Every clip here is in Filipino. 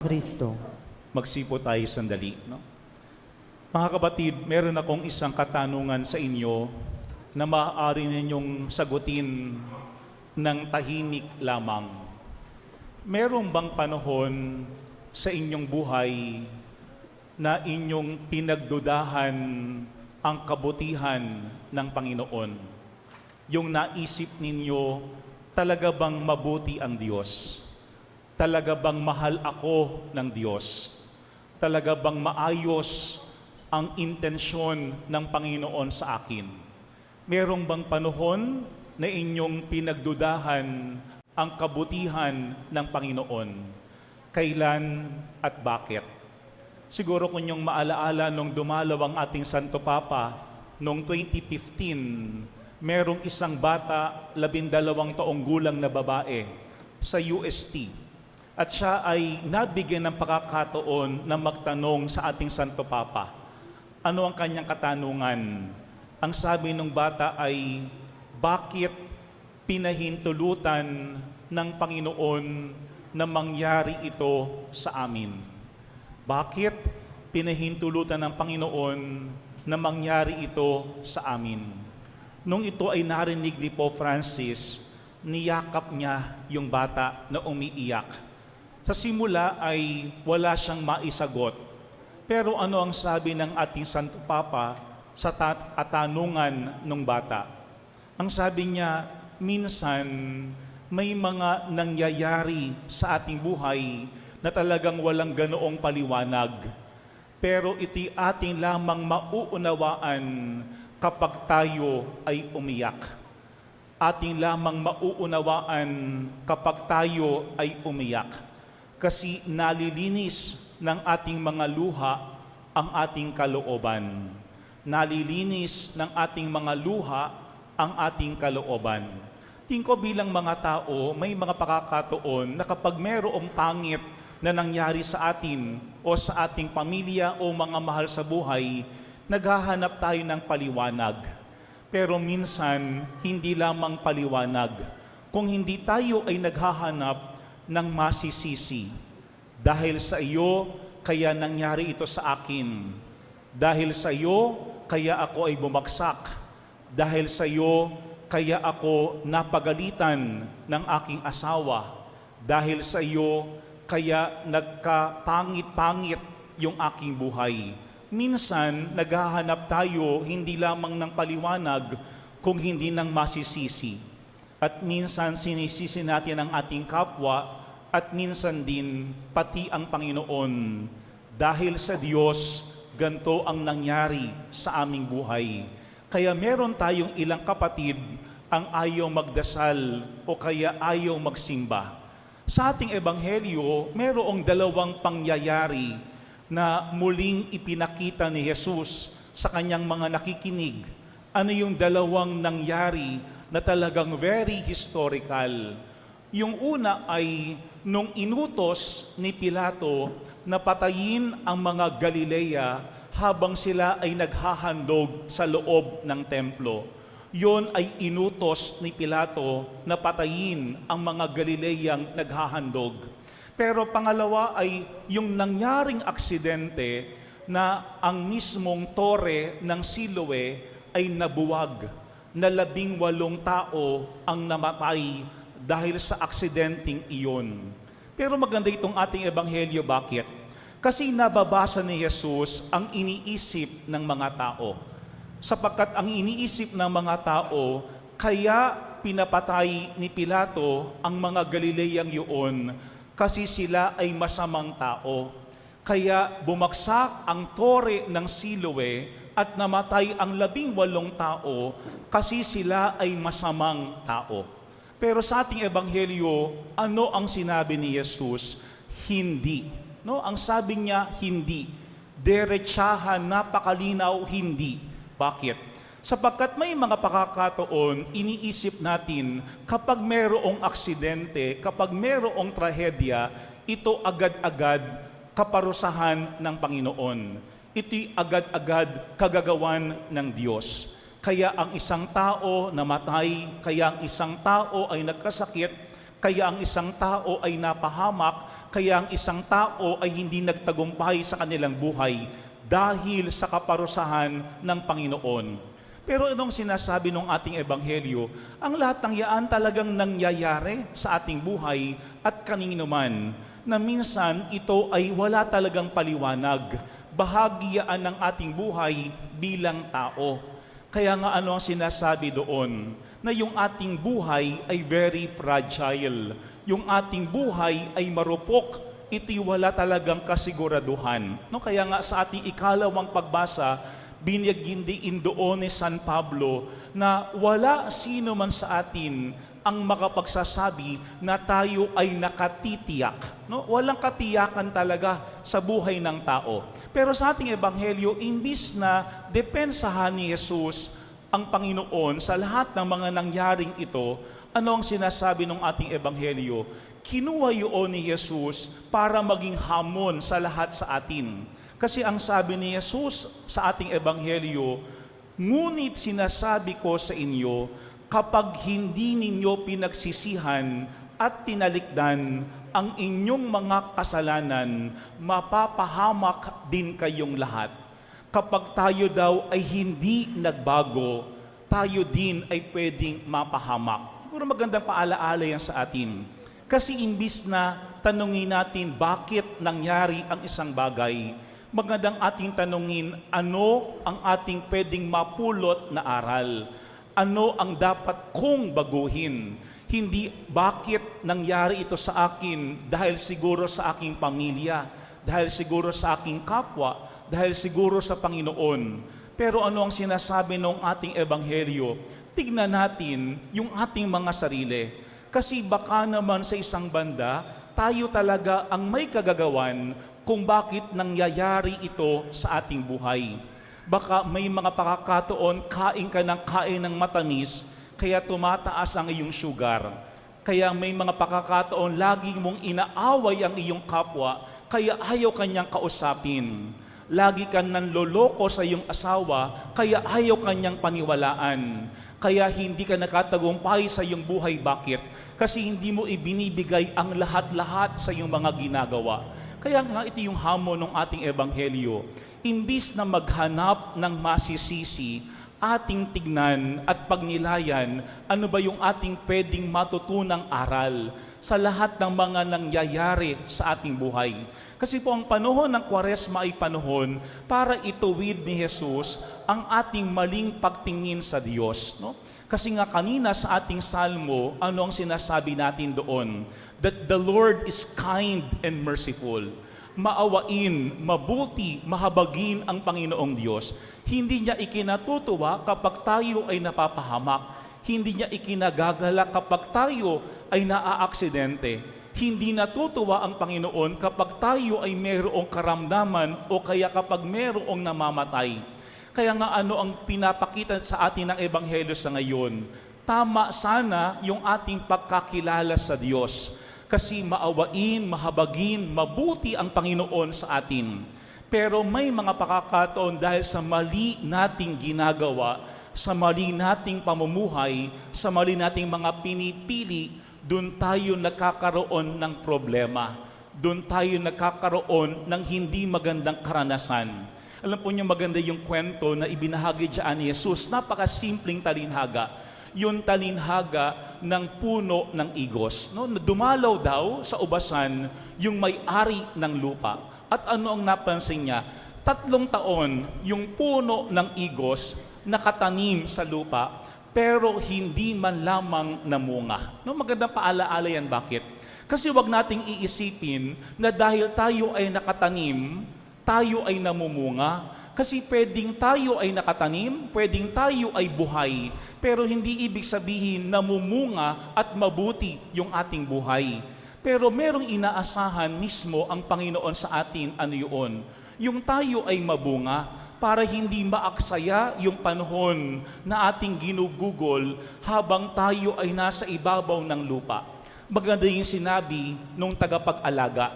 Kristo. Magsipo tayo sandali. No? Mga kapatid, meron akong isang katanungan sa inyo na maaari ninyong sagutin ng tahimik lamang. Meron bang panahon sa inyong buhay na inyong pinagdudahan ang kabutihan ng Panginoon? Yung naisip ninyo, talaga bang mabuti ang Diyos? Talaga bang mahal ako ng Diyos? Talaga bang maayos ang intensyon ng Panginoon sa akin? Merong bang panahon na inyong pinagdudahan ang kabutihan ng Panginoon? Kailan at bakit? Siguro kung yung maalaala nung dumalaw ang ating Santo Papa noong 2015, merong isang bata, 12 taong gulang na babae sa UST. At siya ay nabigyan ng pagkakataon na magtanong sa ating Santo Papa. Ano ang kanyang katanungan? Ang sabi ng bata ay, bakit pinahintulutan ng Panginoon na mangyari ito sa amin? Bakit pinahintulutan ng Panginoon na mangyari ito sa amin? Nung ito ay narinig ni Pope Francis, niyakap niya yung bata na umiiyak. Sa simula ay wala siyang maisagot. Pero ano ang sabi ng ating Santo Papa sa katanungan ng bata? Ang sabi niya, minsan may mga nangyayari sa ating buhay na talagang walang ganoong paliwanag. Pero iti ating lamang mauunawaan kapag tayo ay umiyak. Ating lamang mauunawaan kapag tayo ay umiyak. Kasi nalilinis ng ating mga luha ang ating kalooban. Nalilinis ng ating mga luha ang ating kalooban. Tingin ko bilang mga tao, may mga pagkakataon na kapag mayroong pangit na nangyari sa atin o sa ating pamilya o mga mahal sa buhay, naghahanap tayo ng paliwanag. Pero minsan, hindi lamang paliwanag. Kung hindi tayo ay naghahanap ng masisisi. Dahil sa iyo, kaya nangyari ito sa akin. Dahil sa iyo, kaya ako ay bumagsak. Dahil sa iyo, kaya ako napagalitan ng aking asawa. Dahil sa iyo, kaya nagkapangit-pangit yung aking buhay. Minsan, naghahanap tayo hindi lamang ng paliwanag, kung hindi ng masisisi. At minsan, sinisisi natin ang ating kapwa, at minsan din, pati ang Panginoon. Dahil sa Diyos, ganito ang nangyari sa aming buhay. Kaya meron tayong ilang kapatid ang ayaw magdasal o kaya ayaw magsimba. Sa ating ebanghelyo, merong dalawang pangyayari na muling ipinakita ni Jesus sa kanyang mga nakikinig. Ano yung dalawang nangyari na talagang very historical? Yung una ay nung inutos ni Pilato na patayin ang mga Galilea habang sila ay naghahandog sa loob ng templo. Yon ay inutos ni Pilato na patayin ang mga Galileang naghahandog. Pero pangalawa ay yung nangyaring aksidente na ang mismong tore ng Siloe ay nabuwag, na 18 tao ang namatay dahil sa aksidenteng iyon. Pero maganda itong ating ebanghelyo, bakit? Kasi nababasa ni Jesus ang iniisip ng mga tao. Sapagkat ang iniisip ng mga tao, kaya pinapatay ni Pilato ang mga Galileang yun kasi sila ay masamang tao. Kaya bumagsak ang tore ng Siloe at namatay ang 18 tao kasi sila ay masamang tao. Pero sa ating ebanghelyo, ano ang sinabi ni Jesus? Hindi. No? Ang sabi niya, hindi. Diretsahan, napakalinaw, hindi. Bakit? Sapagkat may mga pagkakataon, iniisip natin, kapag mayroong aksidente, kapag mayroong trahedya, ito agad-agad kaparusahan ng Panginoon. Ito'y agad-agad kagagawan ng Diyos. Kaya ang isang tao namatay, kaya ang isang tao ay nagkasakit, kaya ang isang tao ay napahamak, kaya ang isang tao ay hindi nagtagumpay sa kanilang buhay dahil sa kaparusahan ng Panginoon. Pero anong sinasabi ng ating ebanghelyo? Ang lahat ng yaan talagang nangyayari sa ating buhay at kanino man, na minsan ito ay wala talagang paliwanag. Bahagi yan ng ating buhay bilang tao. Kaya nga ano ang sinasabi doon? Na yung ating buhay ay very fragile. Yung ating buhay ay marupok. Ito'y wala talagang kasiguraduhan. No? Kaya nga sa ating ikalawang pagbasa, binigyan doon ni San Pablo na wala sino man sa atin ang makapagsasabi na tayo ay nakatitiyak. No? Walang katiyakan talaga sa buhay ng tao. Pero sa ating ebanghelyo, imbis na depensahan ni Jesus ang Panginoon sa lahat ng mga nangyaring ito, ano ang sinasabi ng ating ebanghelyo? Kinuha yun ni Jesus para maging hamon sa lahat sa atin. Kasi ang sabi ni Jesus sa ating ebanghelyo, ngunit sinasabi ko sa inyo, kapag hindi ninyo pinagsisihan at tinalikdan ang inyong mga kasalanan, mapapahamak din kayong lahat. Kapag tayo daw ay hindi nagbago, tayo din ay pwedeng mapahamak. Siguro magandang paalaala yan sa atin. Kasi imbis na tanungin natin bakit nangyari ang isang bagay, magandang ating tanungin ano ang ating pwedeng mapulot na aral. Ano ang dapat kong baguhin? Hindi bakit nangyari ito sa akin dahil siguro sa aking pamilya, dahil siguro sa aking kapwa, dahil siguro sa Panginoon. Pero ano ang sinasabi ng ating ebanghelyo? Tignan natin yung ating mga sarili. Kasi baka naman sa isang banda, tayo talaga ang may kagagawan kung bakit nangyayari ito sa ating buhay. Baka may mga pakakataon, kain ka ng kain ng matamis, kaya tumataas ang iyong sugar. Kaya may mga pakakataon, lagi mong inaaway ang iyong kapwa, kaya ayaw kanyang kausapin. Lagi ka nanloloko sa iyong asawa, kaya ayaw kanyang paniwalaan. Kaya hindi ka nakatagumpay sa iyong buhay. Bakit? Kasi hindi mo ibinibigay ang lahat-lahat sa iyong mga ginagawa. Kaya nga ito yung hamon ng ating ebanghelyo. Imbis na maghanap ng masisisi, ating tignan at pagnilayan ano ba yung ating pwedeng matutunang aral sa lahat ng mga nangyayari sa ating buhay. Kasi po ang panahon ng Kwaresma ay panahon para ituwid ni Jesus ang ating maling pagtingin sa Diyos. No? Kasi nga kanina sa ating salmo, ano ang sinasabi natin doon? That the Lord is kind and merciful. Maawain, mabuti, mahabagin ang Panginoong Diyos. Hindi niya ikinatutuwa kapag tayo ay napapahamak. Hindi niya ikinagagala kapag tayo ay naaaksidente. Hindi natutuwa ang Panginoon kapag tayo ay mayroong karamdaman o kaya kapag mayroong namamatay. Kaya nga ano ang pinapakita sa atin ng Ebanghelyo sa ngayon? Tama sana yung ating pagkakilala sa Diyos. Kasi maawain, mahabagin, mabuti ang Panginoon sa atin. Pero may mga pakakataon dahil sa mali nating ginagawa, sa mali nating pamumuhay, sa mali nating mga pinipili, doon tayo nagkakaroon ng problema. Doon tayo nagkakaroon ng hindi magandang karanasan. Alam po niyo maganda yung kwento na ibinahagi dyan ni Jesus. Napakasimpleng talinhaga. Yung talinhaga ng puno ng igos. No? Dumalaw daw sa ubasan yung may-ari ng lupa. At ano ang napansin niya? 3 taon yung puno ng igos nakatanim sa lupa pero hindi man lamang namunga. No, magandang paalaala yan. Bakit? Kasi wag nating iisipin na dahil tayo ay nakatanim, tayo ay namumunga. Kasi pwedeng tayo ay nakatanim, pwedeng tayo ay buhay, pero hindi ibig sabihin namumunga at mabuti yung ating buhay. Pero merong inaasahan mismo ang Panginoon sa atin, ano yun? Yung tayo ay mabunga, para hindi maaksaya yung panahon na ating ginugugol habang tayo ay nasa ibabaw ng lupa. Maganda yung sinabi nung tagapag-alaga.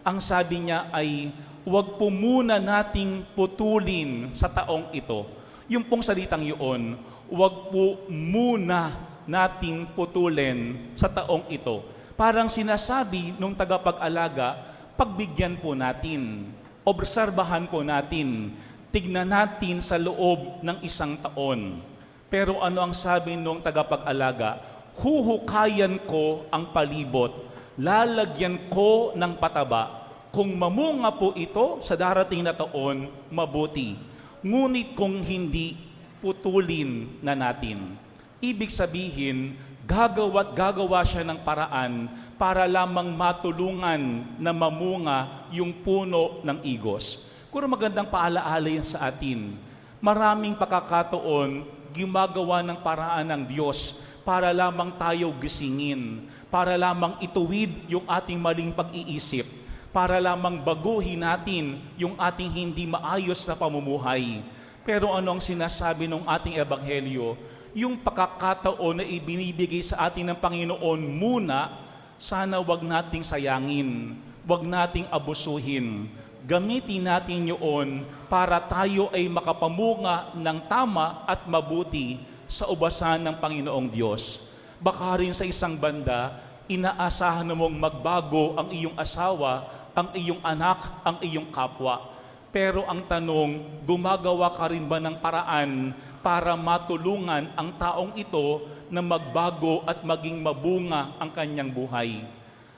Ang sabi niya ay, huwag po muna nating putulin sa taong ito. Yung pong salitang yun, huwag po muna nating putulin sa taong ito. Parang sinasabi nung tagapag-alaga, pagbigyan po natin, obserbahan po natin, tignan natin sa loob ng 1 taon. Pero ano ang sabi nung tagapag-alaga? Huhukayan ko ang palibot, lalagyan ko ng pataba. Kung mamunga po ito sa darating na taon, mabuti. Ngunit kung hindi, putulin na natin. Ibig sabihin, gagawa siya ng paraan para lamang matulungan na mamunga yung puno ng igos. Kung magandang paalaala yan sa atin, maraming pagkakataon, gumagawa ng paraan ng Diyos para lamang tayo gisingin, para lamang ituwid yung ating maling pag-iisip, para lamang baguhin natin yung ating hindi maayos na pamumuhay. Pero ano ang sinasabi ng ating ebanghelyo? Yung pagkakataon na ibinibigay sa atin ng Panginoon muna, sana wag nating sayangin, wag nating abusuhin. Gamitin natin yun para tayo ay makapamunga ng tama at mabuti sa ubasan ng Panginoong Diyos. Baka rin sa isang banda, inaasahan mong magbago ang iyong asawa, ang iyong anak, ang iyong kapwa. Pero ang tanong, gumagawa ka rin ba ng paraan para matulungan ang taong ito na magbago at maging mabunga ang kanyang buhay?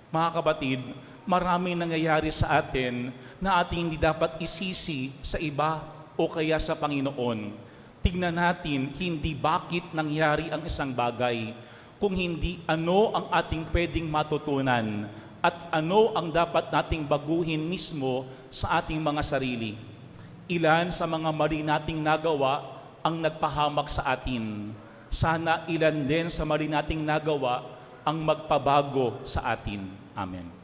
Mga kapatid, maraming nangyayari sa atin na ating hindi dapat isisi sa iba o kaya sa Panginoon. Tignan natin hindi bakit nangyari ang isang bagay, kung hindi ano ang ating pwedeng matutunan at ano ang dapat nating baguhin mismo sa ating mga sarili. Ilan sa mga mali nating nagawa ang nagpahamak sa atin. Sana ilan din sa mali nating nagawa ang magpabago sa atin. Amen.